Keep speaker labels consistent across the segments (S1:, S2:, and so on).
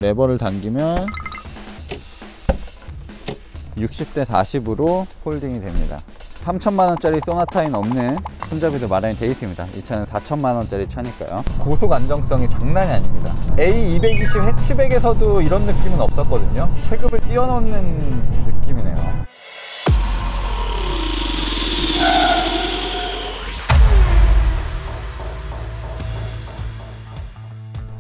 S1: 레버를 당기면 60대 40으로 홀딩이 됩니다. 3천만원짜리 소나타인 없는 손잡이도 마련이 되어 있습니다. 이 차는 4천만원짜리 차니까요. 고속 안정성이 장난이 아닙니다. A220 해치백에서도 이런 느낌은 없었거든요. 체급을 뛰어넘는 느낌이네요.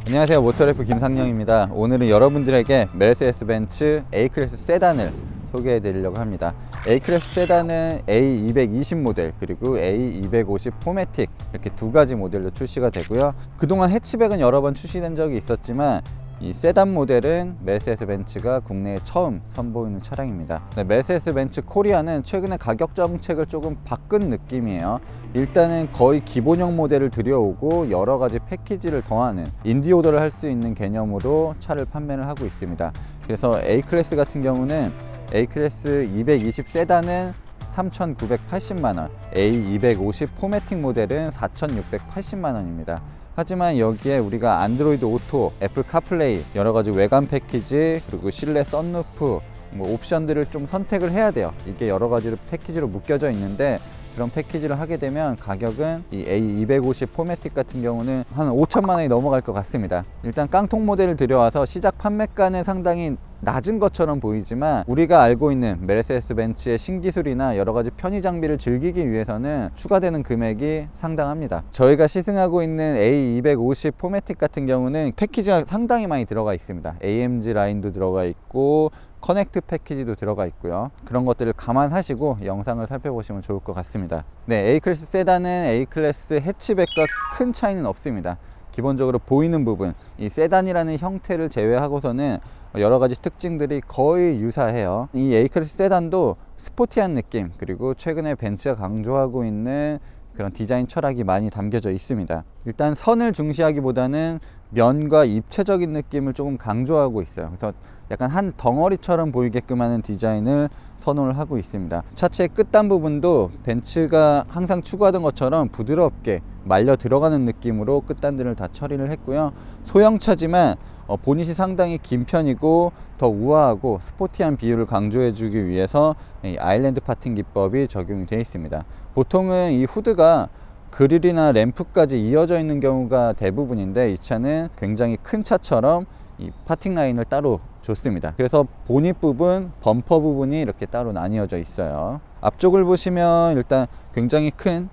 S1: 안녕하세요, 모터래프 김상영입니다. 오늘은 여러분들에게 메르세데스 벤츠 A클래스 세단을 소개해 드리려고 합니다. A클래스 세단은 A220 모델 그리고 A250 포매틱 이렇게 두 가지 모델로 출시가 되고요. 그동안 해치백은 여러 번 출시된 적이 있었지만 이 세단 모델은 메르세데스 벤츠가 국내에 처음 선보이는 차량입니다. 메르세데스 벤츠 코리아는 최근에 가격 정책을 조금 바꾼 느낌이에요. 일단은 거의 기본형 모델을 들여오고 여러 가지 패키지를 더하는 인디 오더를 할 수 있는 개념으로 차를 판매를 하고 있습니다. 그래서 A클래스 같은 경우는 A클래스 220 세단은 3,980만원, A250 포매틱 모델은 4,680만원입니다. 하지만 여기에 우리가 안드로이드 오토, 애플 카플레이, 여러가지 외관 패키지, 그리고 실내 썬루프, 옵션들을 좀 선택을 해야 돼요. 이게 여러가지로 패키지로 묶여져 있는데 그런 패키지를 하게 되면 가격은 이 A250 포매틱 같은 경우는 한 5천만원이 넘어갈 것 같습니다. 일단 깡통 모델을 들여와서 시작 판매가는 상당히 낮은 것처럼 보이지만 우리가 알고 있는 메르세데스 벤츠의 신기술이나 여러가지 편의 장비를 즐기기 위해서는 추가되는 금액이 상당합니다. 저희가 시승하고 있는 A250 포매틱 같은 경우는 패키지가 상당히 많이 들어가 있습니다. AMG 라인도 들어가 있고 커넥트 패키지도 들어가 있고요. 그런 것들을 감안하시고 영상을 살펴보시면 좋을 것 같습니다. 네, A클래스 세단은 A클래스 해치백과 큰 차이는 없습니다. 기본적으로 보이는 부분, 이 세단이라는 형태를 제외하고서는 여러 가지 특징들이 거의 유사해요. 이 A클래스 세단도 스포티한 느낌, 그리고 최근에 벤츠가 강조하고 있는 그런 디자인 철학이 많이 담겨져 있습니다. 일단 선을 중시하기보다는 면과 입체적인 느낌을 조금 강조하고 있어요. 그래서 약간 한 덩어리처럼 보이게끔 하는 디자인을 선호를 하고 있습니다. 차체의 끝단 부분도 벤츠가 항상 추구하던 것처럼 부드럽게 말려 들어가는 느낌으로 끝단들을 다 처리를 했고요. 소형차지만 보닛이 상당히 긴 편이고 더 우아하고 스포티한 비율을 강조해 주기 위해서 이 아일랜드 파팅 기법이 적용이 되어 있습니다. 보통은 이 후드가 그릴이나 램프까지 이어져 있는 경우가 대부분인데 이 차는 굉장히 큰 차처럼 이 파팅 라인을 따로 줬습니다. 그래서 보닛 부분, 범퍼 부분이 이렇게 따로 나뉘어져 있어요. 앞쪽을 보시면 일단 굉장히 큰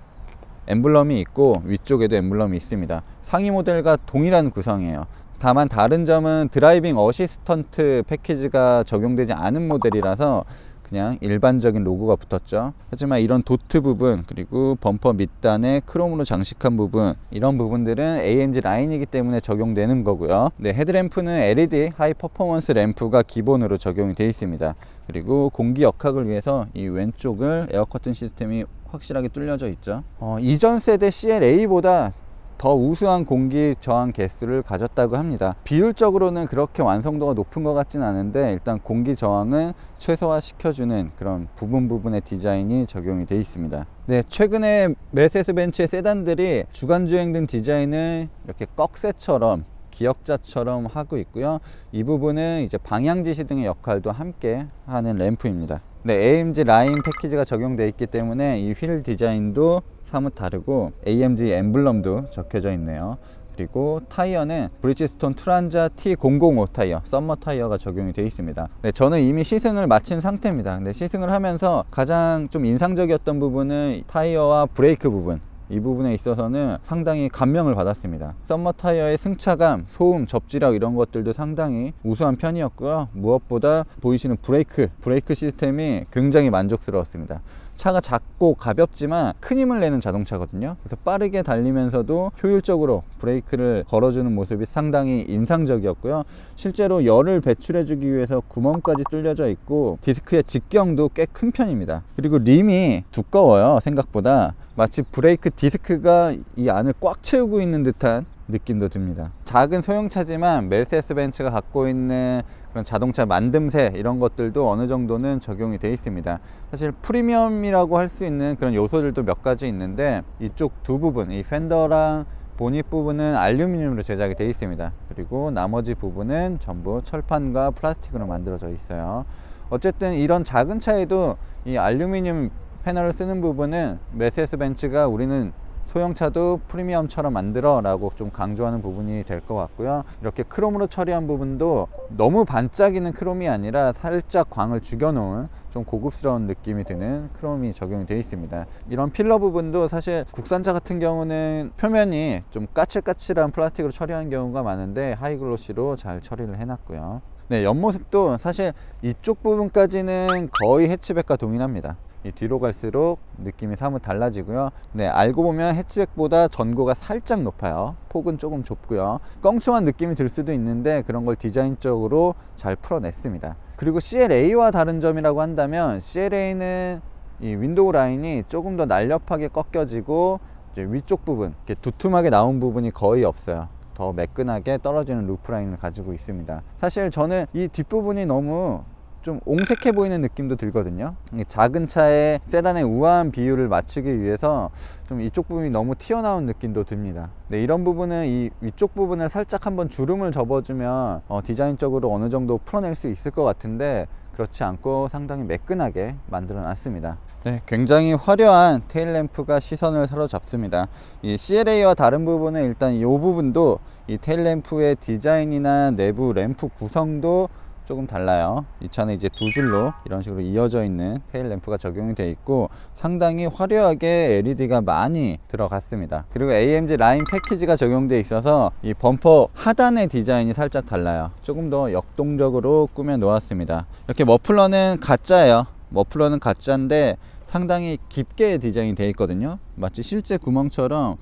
S1: 엠블럼이 있고 위쪽에도 엠블럼이 있습니다. 상위 모델과 동일한 구성이에요. 다만 다른 점은 드라이빙 어시스턴트 패키지가 적용되지 않은 모델이라서 그냥 일반적인 로고가 붙었죠. 하지만 이런 도트 부분, 그리고 범퍼 밑단에 크롬으로 장식한 부분, 이런 부분들은 AMG 라인이기 때문에 적용되는 거고요. 네, 헤드램프는 LED 하이 퍼포먼스 램프가 기본으로 적용이 되어 있습니다. 그리고 공기 역학을 위해서 이 왼쪽을 에어 커튼 시스템이 확실하게 뚫려져 있죠. 이전 세대 CLA보다 더 우수한 공기 저항 개수를 가졌다고 합니다. 비율적으로는 그렇게 완성도가 높은 것 같진 않은데 일단 공기 저항은 최소화 시켜주는 그런 부분의 디자인이 적용이 되어 있습니다. 네, 최근에 메르세데스 벤츠의 세단들이 주간주행등 디자인을 이렇게 꺽쇠처럼 기역자처럼 하고 있고요. 이 부분은 이제 방향지시 등의 역할도 함께 하는 램프입니다. 네, AMG 라인 패키지가 적용되어 있기 때문에 이 휠 디자인도 사뭇 다르고 AMG 엠블럼도 적혀져 있네요. 그리고 타이어는 브리지스톤 투란자 T005 타이어, 썸머 타이어가 적용이 되어 있습니다. 네, 저는 이미 시승을 마친 상태입니다. 근데 시승을 하면서 가장 좀 인상적이었던 부분은 타이어와 브레이크 부분, 이 부분에 있어서는 상당히 감명을 받았습니다. 썸머 타이어의 승차감, 소음, 접지력 이런 것들도 상당히 우수한 편이었고요. 무엇보다 보이시는 브레이크 시스템이 굉장히 만족스러웠습니다. 차가 작고 가볍지만 큰 힘을 내는 자동차거든요. 그래서 빠르게 달리면서도 효율적으로 브레이크를 걸어주는 모습이 상당히 인상적이었고요. 실제로 열을 배출해 주기 위해서 구멍까지 뚫려져 있고 디스크의 직경도 꽤 큰 편입니다. 그리고 림이 두꺼워요. 생각보다 마치 브레이크 디스크가 이 안을 꽉 채우고 있는 듯한 느낌도 듭니다. 작은 소형차지만 메르세데스 벤츠가 갖고 있는 그런 자동차 만듦새 이런 것들도 어느 정도는 적용이 되어 있습니다. 사실 프리미엄이라고 할 수 있는 그런 요소들도 몇 가지 있는데 이쪽 두 부분, 이 펜더랑 보닛 부분은 알루미늄으로 제작이 되어 있습니다. 그리고 나머지 부분은 전부 철판과 플라스틱으로 만들어져 있어요. 어쨌든 이런 작은 차에도 이 알루미늄 패널을 쓰는 부분은 메르세데스 벤츠가 우리는 소형차도 프리미엄처럼 만들어 라고 좀 강조하는 부분이 될 것 같고요. 이렇게 크롬으로 처리한 부분도 너무 반짝이는 크롬이 아니라 살짝 광을 죽여 놓은 좀 고급스러운 느낌이 드는 크롬이 적용이 되어 있습니다. 이런 필러 부분도 사실 국산차 같은 경우는 표면이 좀 까칠까칠한 플라스틱으로 처리하는 경우가 많은데 하이글로시로 잘 처리를 해놨고요. 네, 옆모습도 사실 이쪽 부분까지는 거의 해치백과 동일합니다. 이 뒤로 갈수록 느낌이 사뭇 달라지고요. 네, 알고 보면 해치백보다 전고가 살짝 높아요. 폭은 조금 좁고요. 껑충한 느낌이 들 수도 있는데 그런 걸 디자인적으로 잘 풀어냈습니다. 그리고 CLA와 다른 점이라고 한다면 CLA는 이 윈도우 라인이 조금 더 날렵하게 꺾여지고 이제 위쪽 부분 이렇게 두툼하게 나온 부분이 거의 없어요. 더 매끈하게 떨어지는 루프 라인을 가지고 있습니다. 사실 저는 이 뒷부분이 너무 좀 옹색해 보이는 느낌도 들거든요. 작은 차의 세단의 우아한 비율을 맞추기 위해서 좀 이쪽 부분이 너무 튀어나온 느낌도 듭니다. 네, 이런 부분은 이 위쪽 부분을 살짝 한번 주름을 접어주면 디자인적으로 어느 정도 풀어낼 수 있을 것 같은데 그렇지 않고 상당히 매끈하게 만들어 놨습니다. 네, 굉장히 화려한 테일램프가 시선을 사로잡습니다. 이 CLA와 다른 부분은 일단 이 부분도 이 테일램프의 디자인이나 내부 램프 구성도 조금 달라요. 이 차는 이제 두 줄로 이런 식으로 이어져 있는 테일 램프가 적용이 되어 있고 상당히 화려하게 LED가 많이 들어갔습니다. 그리고 AMG 라인 패키지가 적용되어 있어서 이 범퍼 하단의 디자인이 살짝 달라요. 조금 더 역동적으로 꾸며 놓았습니다. 이렇게 머플러는 가짜예요. 머플러는 가짜인데 상당히 깊게 디자인이 되어 있거든요. 마치 실제 구멍처럼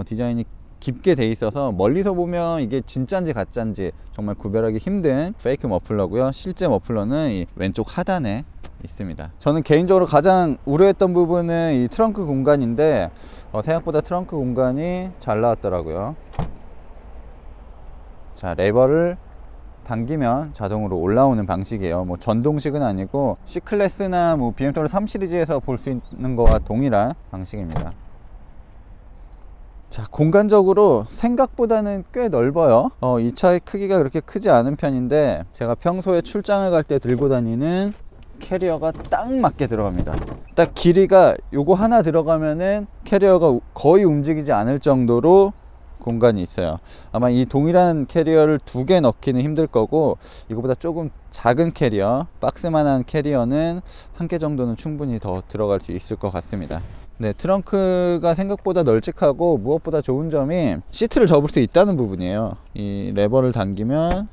S1: 디자인이 깊게 돼 있어서 멀리서 보면 이게 진짜인지 가짜인지 정말 구별하기 힘든 페이크 머플러고요. 실제 머플러는 이 왼쪽 하단에 있습니다. 저는 개인적으로 가장 우려했던 부분은 이 트렁크 공간인데 생각보다 트렁크 공간이 잘 나왔더라고요. 자, 레버를 당기면 자동으로 올라오는 방식이에요. 뭐 전동식은 아니고 C클래스나 뭐 BMW 3 시리즈에서 볼 수 있는 거와 동일한 방식입니다. 자, 공간적으로 생각보다는 꽤 넓어요. 이 차의 크기가 그렇게 크지 않은 편인데 제가 평소에 출장을 갈 때 들고 다니는 캐리어가 딱 맞게 들어갑니다. 딱 길이가 요거 하나 들어가면은 캐리어가 거의 움직이지 않을 정도로 공간이 있어요. 아마 이 동일한 캐리어를 두 개 넣기는 힘들 거고 이거보다 조금 작은 캐리어, 박스만한 캐리어는 한 개 정도는 충분히 더 들어갈 수 있을 것 같습니다. 네, 트렁크가 생각보다 널찍하고 무엇보다 좋은 점이 시트를 접을 수 있다는 부분이에요. 이 레버를 당기면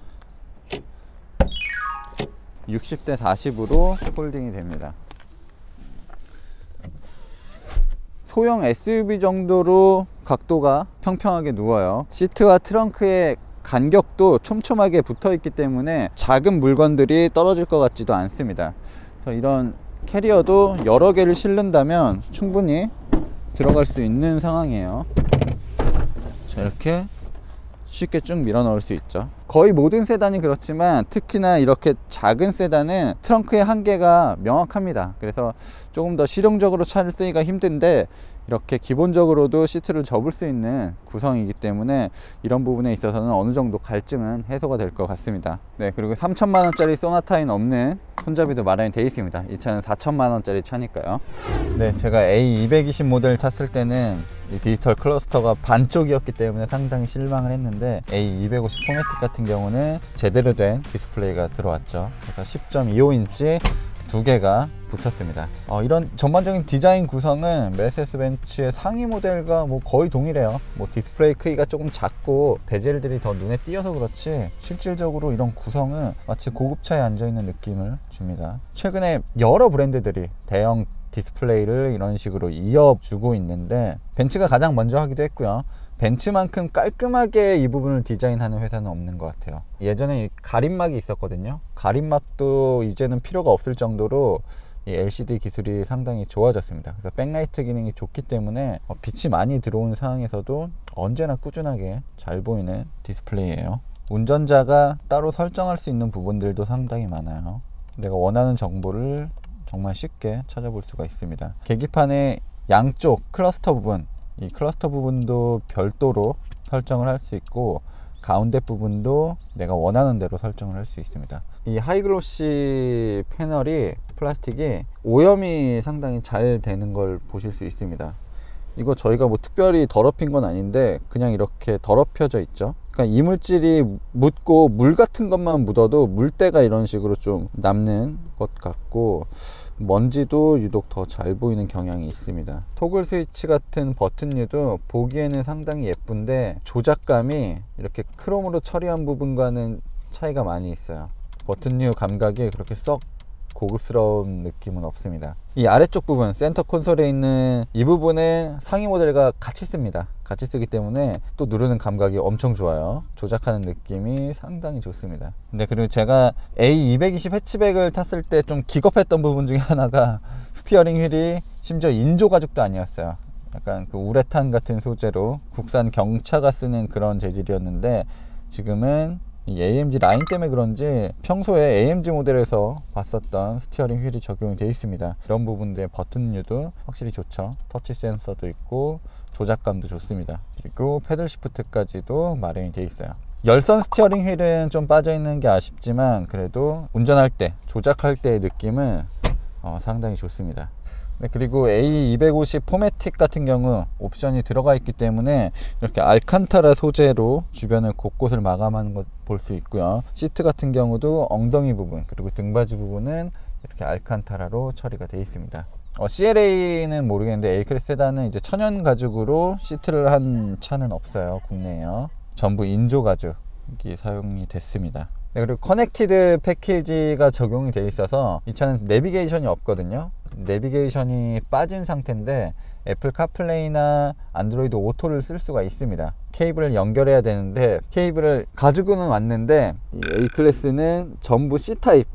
S1: 60대 40으로 폴딩이 됩니다. 소형 SUV 정도로 각도가 평평하게 누워요. 시트와 트렁크의 간격도 촘촘하게 붙어 있기 때문에 작은 물건들이 떨어질 것 같지도 않습니다. 그래서 이런 캐리어도 여러 개를 실른다면 충분히 들어갈 수 있는 상황이에요. 자, 이렇게 쉽게 쭉 밀어 넣을 수 있죠. 거의 모든 세단이 그렇지만 특히나 이렇게 작은 세단은 트렁크의 한계가 명확합니다. 그래서 조금 더 실용적으로 차를 쓰기가 힘든데 이렇게 기본적으로도 시트를 접을 수 있는 구성이기 때문에 이런 부분에 있어서는 어느 정도 갈증은 해소가 될 것 같습니다. 네, 그리고 3천만 원짜리 소나타인 없는 손잡이도 마련이 되어 있습니다. 이 차는 4천만 원짜리 차니까요. 네, 제가 A220 모델 탔을 때는 이 디지털 클러스터가 반쪽이었기 때문에 상당히 실망을 했는데 A250 포매틱 같은 경우는 제대로 된 디스플레이가 들어왔죠. 그래서 10.25인치 두 개가 붙었습니다. 이런 전반적인 디자인 구성은 메르세데스 벤츠의 상위 모델과 뭐 거의 동일해요. 뭐 디스플레이 크기가 조금 작고 베젤들이 더 눈에 띄어서 그렇지 실질적으로 이런 구성은 마치 고급차에 앉아있는 느낌을 줍니다. 최근에 여러 브랜드들이 대형 디스플레이를 이런 식으로 이어주고 있는데 벤츠가 가장 먼저 하기도 했고요. 벤츠만큼 깔끔하게 이 부분을 디자인하는 회사는 없는 것 같아요. 예전에 가림막이 있었거든요. 가림막도 이제는 필요가 없을 정도로 이 LCD 기술이 상당히 좋아졌습니다. 그래서 백라이트 기능이 좋기 때문에 빛이 많이 들어오는 상황에서도 언제나 꾸준하게 잘 보이는 디스플레이예요. 운전자가 따로 설정할 수 있는 부분들도 상당히 많아요. 내가 원하는 정보를 정말 쉽게 찾아볼 수가 있습니다. 계기판의 양쪽 클러스터 부분 이 클러스터 부분도 별도로 설정을 할 수 있고, 가운데 부분도 내가 원하는 대로 설정을 할 수 있습니다. 이 하이글로시 패널이, 플라스틱이 오염이 상당히 잘 되는 걸 보실 수 있습니다. 이거 저희가 뭐 특별히 더럽힌 건 아닌데 그냥 이렇게 더럽혀져 있죠. 그러니까 이물질이 묻고 물 같은 것만 묻어도 물때가 이런 식으로 좀 남는 것 같고, 먼지도 유독 더 잘 보이는 경향이 있습니다. 토글 스위치 같은 버튼류도 보기에는 상당히 예쁜데 조작감이 이렇게 크롬으로 처리한 부분과는 차이가 많이 있어요. 버튼류 감각이 그렇게 썩 고급스러운 느낌은 없습니다. 이 아래쪽 부분, 센터 콘솔에 있는 이 부분은 상위 모델과 같이 씁니다. 같이 쓰기 때문에 또 누르는 감각이 엄청 좋아요. 조작하는 느낌이 상당히 좋습니다. 근데 그리고 제가 A220 해치백을 탔을 때 좀 기겁했던 부분 중에 하나가 스티어링 휠이 심지어 인조 가죽도 아니었어요. 약간 그 우레탄 같은 소재로 국산 경차가 쓰는 그런 재질이었는데, 지금은 이 AMG 라인 때문에 그런지 평소에 AMG 모델에서 봤었던 스티어링 휠이 적용이 되어 있습니다. 이런 부분들의 버튼류도 확실히 좋죠. 터치 센서도 있고 조작감도 좋습니다. 그리고 패들 시프트까지도 마련이 되어 있어요. 열선 스티어링 휠은 좀 빠져 있는 게 아쉽지만 그래도 운전할 때, 조작할 때의 느낌은 상당히 좋습니다. 네, 그리고 A250 포매틱 같은 경우 옵션이 들어가 있기 때문에 이렇게 알칸타라 소재로 주변을 곳곳을 마감하는 것 볼 수 있고요. 시트 같은 경우도 엉덩이 부분 그리고 등받이 부분은 이렇게 알칸타라로 처리가 되어 있습니다. CLA는 모르겠는데 A클래스 세단은 이제 천연 가죽으로 시트를 한 차는 없어요. 국내에요. 전부 인조 가죽이 사용이 됐습니다. 네, 그리고 커넥티드 패키지가 적용이 되어 있어서 이 차는 내비게이션이 없거든요. 내비게이션이 빠진 상태인데 애플 카플레이나 안드로이드 오토를 쓸 수가 있습니다. 케이블을 연결해야 되는데 케이블을 가지고는 왔는데 이 A클래스는 전부 C타입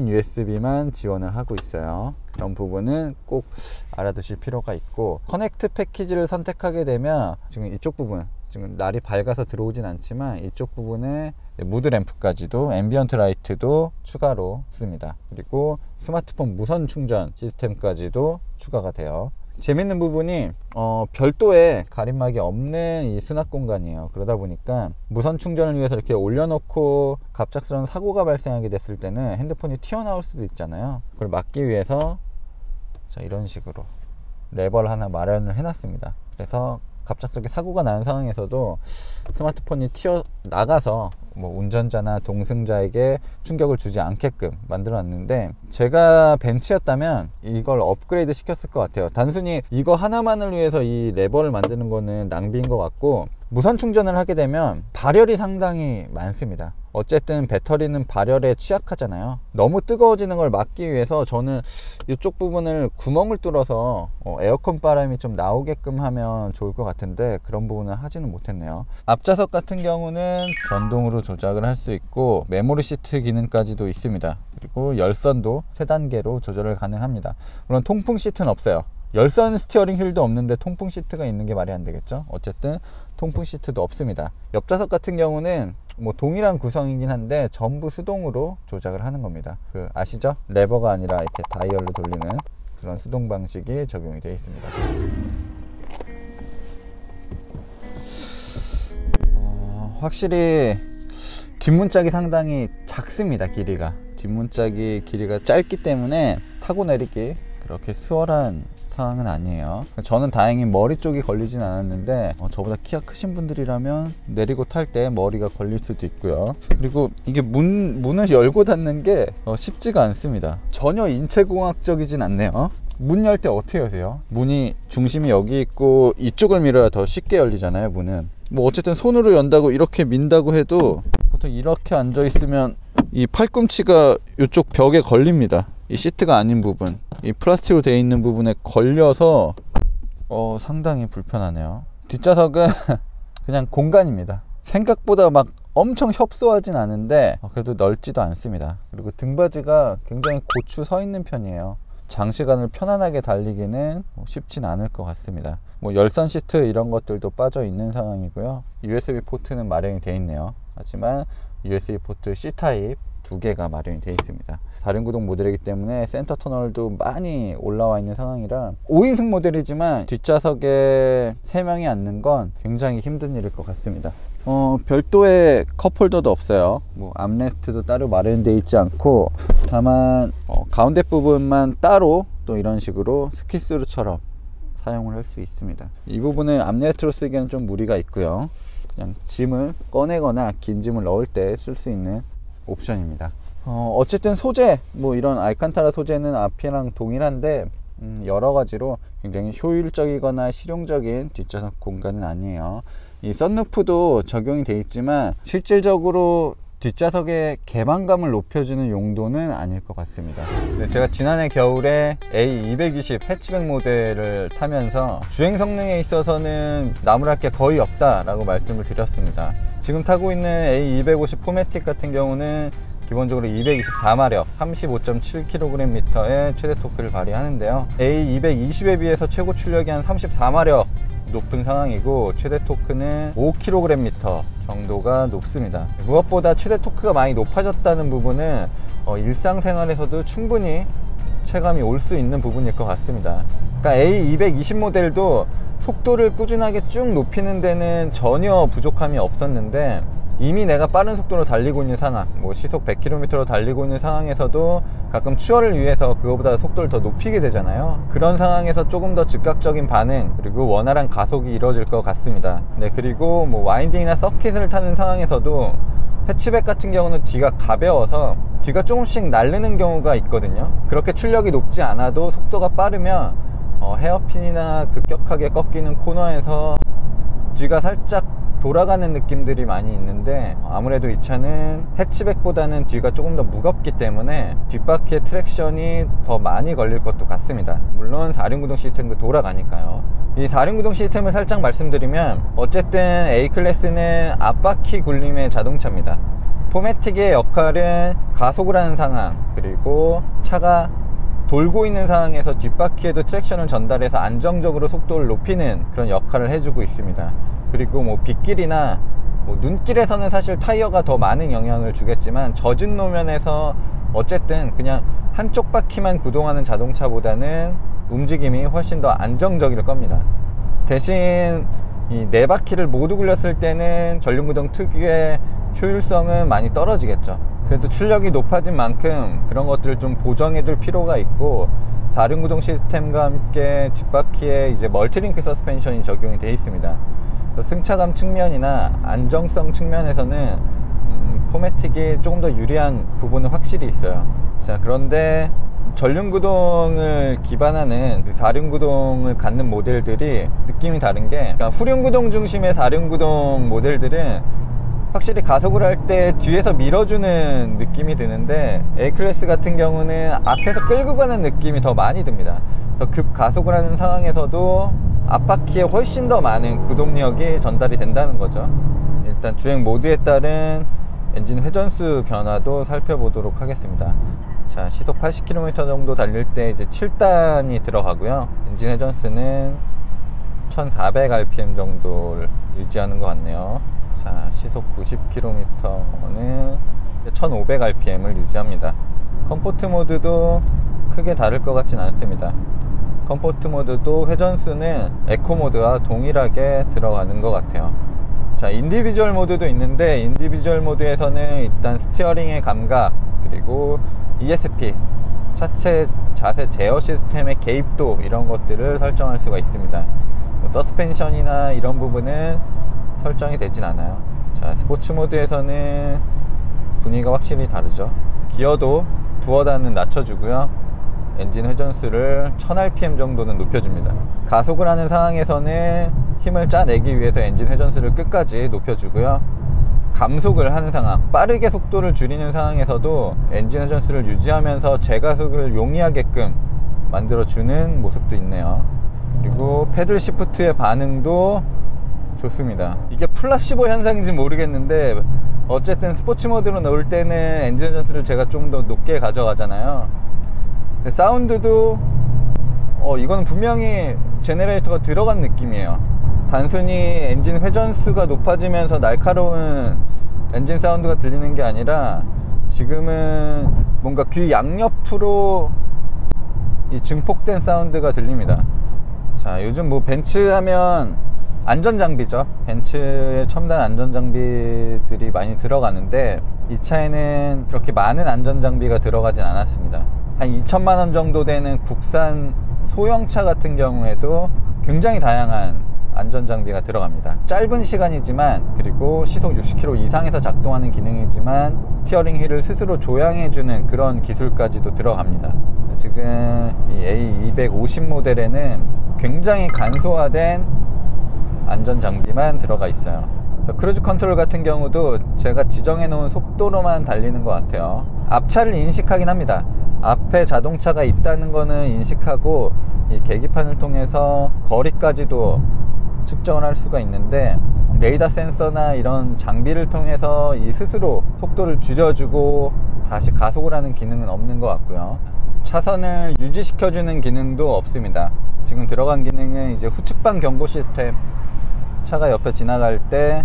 S1: USB만 지원을 하고 있어요. 그런 부분은 꼭 알아두실 필요가 있고, 커넥트 패키지를 선택하게 되면 지금 이쪽 부분, 지금 날이 밝아서 들어오진 않지만 이쪽 부분에 무드 램프까지도, 앰비언트 라이트도 추가로 씁니다. 그리고 스마트폰 무선 충전 시스템까지도 추가가 돼요. 재밌는 부분이 별도의 가림막이 없는 이 수납 공간이에요. 그러다 보니까 무선 충전을 위해서 이렇게 올려놓고 갑작스러운 사고가 발생하게 됐을 때는 핸드폰이 튀어나올 수도 있잖아요. 그걸 막기 위해서 자, 이런 식으로 레버를 하나 마련을 해놨습니다. 그래서 갑작스럽게 사고가 나는 상황에서도 스마트폰이 튀어나가서 뭐 운전자나 동승자에게 충격을 주지 않게끔 만들어 놨는데, 제가 벤츠였다면 이걸 업그레이드 시켰을 것 같아요. 단순히 이거 하나만을 위해서 이 레버를 만드는 거는 낭비인 것 같고, 무선 충전을 하게 되면 발열이 상당히 많습니다. 어쨌든 배터리는 발열에 취약하잖아요. 너무 뜨거워지는 걸 막기 위해서 저는 이쪽 부분을 구멍을 뚫어서 에어컨 바람이 좀 나오게끔 하면 좋을 것 같은데 그런 부분은 하지는 못했네요. 앞좌석 같은 경우는 전동으로 조작을 할 수 있고 메모리 시트 기능까지도 있습니다. 그리고 열선도 3단계로 조절을 가능합니다. 물론 통풍 시트는 없어요. 열선 스티어링 휠도 없는데 통풍 시트가 있는 게 말이 안 되겠죠. 어쨌든 통풍 시트도 없습니다. 옆좌석 같은 경우는 뭐 동일한 구성이긴 한데 전부 수동으로 조작을 하는 겁니다. 그 아시죠? 레버가 아니라 이렇게 다이얼로 돌리는 그런 수동 방식이 적용이 되어 있습니다. 확실히 뒷문짝이 상당히 작습니다. 뒷문짝이 길이가 짧기 때문에 타고 내리기 그렇게 수월한 상황은 아니에요. 저는 다행히 머리 쪽이 걸리진 않았는데 저보다 키가 크신 분들이라면 내리고 탈 때 머리가 걸릴 수도 있고요. 그리고 이게 문을 열고 닫는 게 쉽지가 않습니다. 전혀 인체공학적이진 않네요. 문 열 때 어떻게 여세요? 문이 중심이 여기 있고 이쪽을 밀어야 더 쉽게 열리잖아요. 문은 뭐 어쨌든 손으로 연다고 이렇게 민다고 해도 보통 이렇게 앉아 있으면 이 팔꿈치가 이쪽 벽에 걸립니다. 이 시트가 아닌 부분, 이 플라스틱으로 되어 있는 부분에 걸려서 상당히 불편하네요. 뒷좌석은 그냥 공간입니다. 생각보다 막 엄청 협소하진 않은데 그래도 넓지도 않습니다. 그리고 등받이가 굉장히 고추 서 있는 편이에요. 장시간을 편안하게 달리기는 쉽진 않을 것 같습니다. 뭐 열선 시트 이런 것들도 빠져 있는 상황이고요. USB 포트는 마련이 되어 있네요. 하지만 USB 포트 C타입 2개가 마련이 되어 있습니다. 4륜구동 모델이기 때문에 센터 터널도 많이 올라와 있는 상황이라 5인승 모델이지만 뒷좌석에 3명이 앉는 건 굉장히 힘든 일일 것 같습니다. 별도의 컵홀더도 없어요. 뭐 암레스트도 따로 마련되어 있지 않고 다만 가운데 부분만 따로 또 이런 식으로 스키스루처럼 사용을 할 수 있습니다. 이 부분은 암레스트로 쓰기에는 좀 무리가 있고요. 그냥 짐을 꺼내거나 긴 짐을 넣을 때 쓸 수 있는 옵션입니다. 어쨌든 소재, 뭐 이런 알칸타라 소재는 앞이랑 동일한데 여러 가지로 굉장히 효율적이거나 실용적인 뒷좌석 공간은 아니에요. 이 썬루프도 적용이 되어 있지만 실질적으로 뒷좌석의 개방감을 높여주는 용도는 아닐 것 같습니다. 제가 지난해 겨울에 A220 해치백 모델을 타면서 주행 성능에 있어서는 나무랄 게 거의 없다 라고 말씀을 드렸습니다. 지금 타고 있는 A250 포매틱 같은 경우는 기본적으로 224마력 35.7kgm의 최대 토크를 발휘하는데요, A220에 비해서 최고 출력이 한 34마력 높은 상황이고 최대 토크는 5kgm 정도가 높습니다. 무엇보다 최대 토크가 많이 높아졌다는 부분은 일상생활에서도 충분히 체감이 올 수 있는 부분일 것 같습니다. 그러니까 A220 모델도 속도를 꾸준하게 쭉 높이는 데는 전혀 부족함이 없었는데 이미 내가 빠른 속도로 달리고 있는 상황, 뭐 시속 100km로 달리고 있는 상황에서도 가끔 추월을 위해서 그거보다 속도를 더 높이게 되잖아요. 그런 상황에서 조금 더 즉각적인 반응 그리고 원활한 가속이 이루어질 것 같습니다. 네, 그리고 뭐 와인딩이나 서킷을 타는 상황에서도 해치백 같은 경우는 뒤가 가벼워서 뒤가 조금씩 날르는 경우가 있거든요. 그렇게 출력이 높지 않아도 속도가 빠르면 헤어핀이나 급격하게 꺾이는 코너에서 뒤가 살짝 돌아가는 느낌들이 많이 있는데 아무래도 이 차는 해치백보다는 뒤가 조금 더 무겁기 때문에 뒷바퀴의 트랙션이 더 많이 걸릴 것도 같습니다. 물론 4륜구동 시스템도 돌아가니까요. 이 4륜구동 시스템을 살짝 말씀드리면 어쨌든 A클래스는 앞바퀴 굴림의 자동차입니다. 포매틱의 역할은 가속을 하는 상황 그리고 차가 돌고 있는 상황에서 뒷바퀴에도 트랙션을 전달해서 안정적으로 속도를 높이는 그런 역할을 해주고 있습니다. 그리고 뭐 빗길이나 눈길에서는 사실 타이어가 더 많은 영향을 주겠지만 젖은路面에서 어쨌든 그냥 한쪽 바퀴만 구동하는 자동차보다는 움직임이 훨씬 더 안정적일 겁니다. 대신 이 네 바퀴를 모두 굴렸을 때는 전륜구동 특유의 효율성은 많이 떨어지겠죠. 그래도 출력이 높아진 만큼 그런 것들을 좀 보정해 둘 필요가 있고 4륜구동 시스템과 함께 뒷바퀴에 이제 멀티링크 서스펜션이 적용이 되어 있습니다. 승차감 측면이나 안정성 측면에서는 포매틱이 조금 더 유리한 부분은 확실히 있어요. 자, 그런데 전륜구동을 기반하는 4륜구동을 갖는 모델들이 느낌이 다른 게, 그러니까 후륜구동 중심의 4륜구동 모델들은 확실히 가속을 할 때 뒤에서 밀어주는 느낌이 드는데 A클래스 같은 경우는 앞에서 끌고 가는 느낌이 더 많이 듭니다. 그래서 급 가속을 하는 상황에서도 앞바퀴에 훨씬 더 많은 구동력이 전달이 된다는 거죠. 일단 주행 모드에 따른 엔진 회전수 변화도 살펴보도록 하겠습니다. 자, 시속 80km 정도 달릴 때 이제 7단이 들어가고요. 엔진 회전수는 1400rpm 정도를 유지하는 것 같네요. 자, 시속 90km는 1500rpm을 유지합니다. 컴포트 모드도 크게 다를 것 같진 않습니다. 컴포트 모드도 회전수는 에코 모드와 동일하게 들어가는 것 같아요. 자, 인디비주얼 모드도 있는데 인디비주얼 모드에서는 일단 스티어링의 감각 그리고 ESP 차체 자세 제어 시스템의 개입도 이런 것들을 설정할 수가 있습니다. 서스펜션이나 이런 부분은 설정이 되진 않아요. 자, 스포츠 모드에서는 분위기가 확실히 다르죠. 기어도 두어 단은 낮춰주고요. 엔진 회전수를 1000rpm 정도는 높여줍니다. 가속을 하는 상황에서는 힘을 짜내기 위해서 엔진 회전수를 끝까지 높여주고요. 감속을 하는 상황, 빠르게 속도를 줄이는 상황에서도 엔진 회전수를 유지하면서 제가속을 용이하게끔 만들어주는 모습도 있네요. 그리고 패들 시프트의 반응도 좋습니다. 이게 플라시보 현상인지 모르겠는데 어쨌든 스포츠 모드로 넣을 때는 엔진 회전수를 제가 좀 더 높게 가져가잖아요. 근데 사운드도 이거는 분명히 제네레이터가 들어간 느낌이에요. 단순히 엔진 회전수가 높아지면서 날카로운 엔진 사운드가 들리는 게 아니라 지금은 뭔가 귀 양옆으로 이 증폭된 사운드가 들립니다. 자, 요즘 뭐 벤츠 하면 안전장비죠. 벤츠의 첨단 안전장비들이 많이 들어가는데 이 차에는 그렇게 많은 안전장비가 들어가진 않았습니다. 한 2천만원 정도 되는 국산 소형차 같은 경우에도 굉장히 다양한 안전장비가 들어갑니다. 짧은 시간이지만, 그리고 시속 60km 이상에서 작동하는 기능이지만 스티어링 휠을 스스로 조향해주는 그런 기술까지도 들어갑니다. 지금 이 A250 모델에는 굉장히 간소화된 안전장비만 들어가 있어요. 크루즈 컨트롤 같은 경우도 제가 지정해 놓은 속도로만 달리는 것 같아요. 앞차를 인식하긴 합니다. 앞에 자동차가 있다는 거는 인식하고 이 계기판을 통해서 거리까지도 측정을 할 수가 있는데, 레이더 센서나 이런 장비를 통해서 이 스스로 속도를 줄여주고 다시 가속을 하는 기능은 없는 것 같고요. 차선을 유지시켜주는 기능도 없습니다. 지금 들어간 기능은 이제 후측방 경고 시스템, 차가 옆에 지나갈 때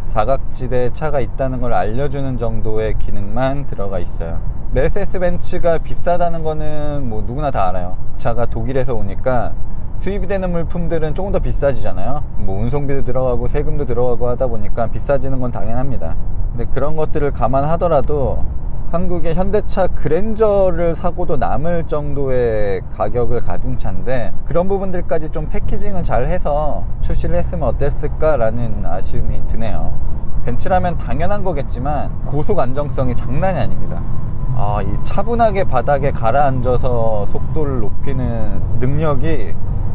S1: 사각지대에 차가 있다는 걸 알려주는 정도의 기능만 들어가 있어요. 메르세데스 벤츠가 비싸다는 거는 뭐 누구나 다 알아요. 차가 독일에서 오니까 수입이 되는 물품들은 조금 더 비싸지잖아요. 뭐 운송비도 들어가고 세금도 들어가고 하다 보니까 비싸지는 건 당연합니다. 근데 그런 것들을 감안하더라도 한국의 현대차 그랜저를 사고도 남을 정도의 가격을 가진 차인데, 그런 부분들까지 좀 패키징을 잘 해서 출시를 했으면 어땠을까 라는 아쉬움이 드네요. 벤츠라면 당연한 거겠지만 고속 안정성이 장난이 아닙니다. 이 차분하게 바닥에 가라앉아서 속도를 높이는 능력이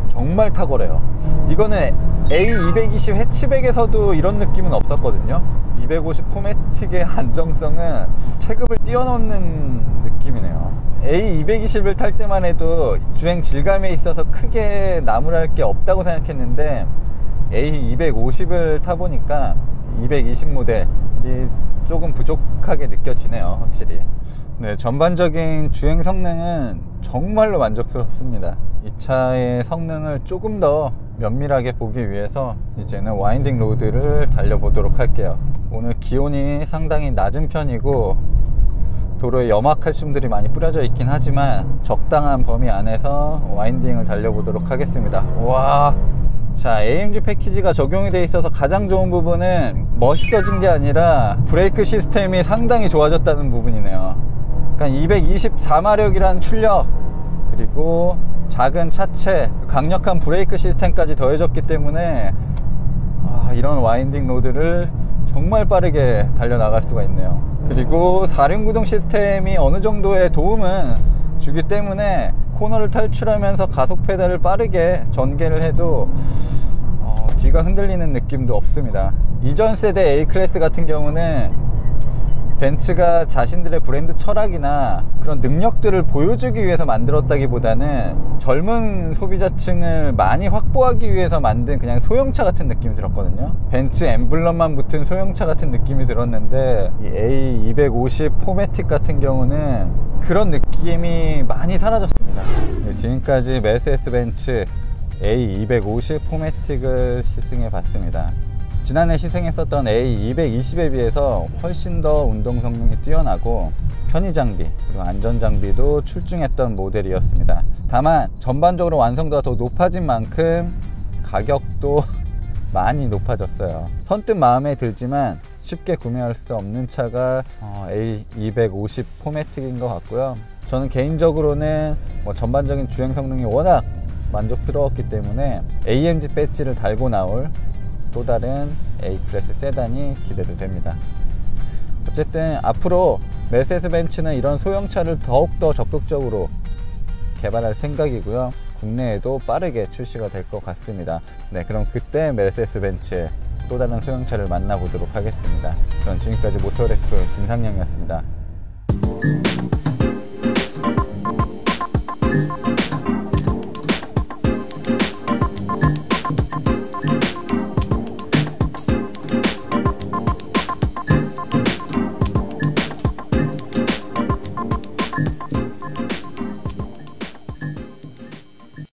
S1: 정말 탁월해요. 이거는 A220 해치백에서도 이런 느낌은 없었거든요. 250 포매틱의 안정성은 체급을 뛰어넘는 느낌이네요. A220을 탈 때만 해도 주행 질감에 있어서 크게 나무랄 게 없다고 생각했는데, A250을 타보니까 220 모델이 조금 부족하게 느껴지네요, 확실히. 네, 전반적인 주행 성능은 정말로 만족스럽습니다. 이 차의 성능을 조금 더 면밀하게 보기 위해서 이제는 와인딩 로드를 달려보도록 할게요. 오늘 기온이 상당히 낮은 편이고 도로에 염화칼슘들이 많이 뿌려져 있긴 하지만 적당한 범위 안에서 와인딩을 달려보도록 하겠습니다. 와, 자, AMG 패키지가 적용이 돼 있어서 가장 좋은 부분은 멋있어진 게 아니라 브레이크 시스템이 상당히 좋아졌다는 부분이네요. 그러니까 224마력이란 출력, 그리고 작은 차체, 강력한 브레이크 시스템까지 더해졌기 때문에 이런 와인딩 로드를 정말 빠르게 달려나갈 수가 있네요. 그리고 4륜구동 시스템이 어느 정도의 도움은 주기 때문에 코너를 탈출하면서 가속 페달을 빠르게 전개를 해도 뒤가 흔들리는 느낌도 없습니다. 이전 세대 A클래스 같은 경우는 벤츠가 자신들의 브랜드 철학이나 그런 능력들을 보여주기 위해서 만들었다기보다는 젊은 소비자층을 많이 확보하기 위해서 만든 그냥 소형차 같은 느낌이 들었거든요. 벤츠 엠블럼만 붙은 소형차 같은 느낌이 들었는데, 이 A250 포매틱 같은 경우는 그런 느낌이 많이 사라졌습니다. 지금까지 메르세데스 벤츠 A250 포매틱을 시승해 봤습니다. 지난해 시승했었던 A220에 비해서 훨씬 더 운동 성능이 뛰어나고 편의장비 그리고 안전장비도 출중했던 모델이었습니다. 다만 전반적으로 완성도가 더 높아진 만큼 가격도 많이 높아졌어요. 선뜻 마음에 들지만 쉽게 구매할 수 없는 차가 A250 포매틱인 것 같고요. 저는 개인적으로는 전반적인 주행 성능이 워낙 만족스러웠기 때문에 AMG 배지를 달고 나올 또 다른 A클래스 세단이 기대도 됩니다. 어쨌든 앞으로 메르세데스 벤츠는 이런 소형차를 더욱더 적극적으로 개발할 생각이고요. 국내에도 빠르게 출시가 될 것 같습니다. 네, 그럼 그때 메르세데스 벤츠의 또 다른 소형차를 만나보도록 하겠습니다. 그럼 지금까지 모터래프 김상영이었습니다.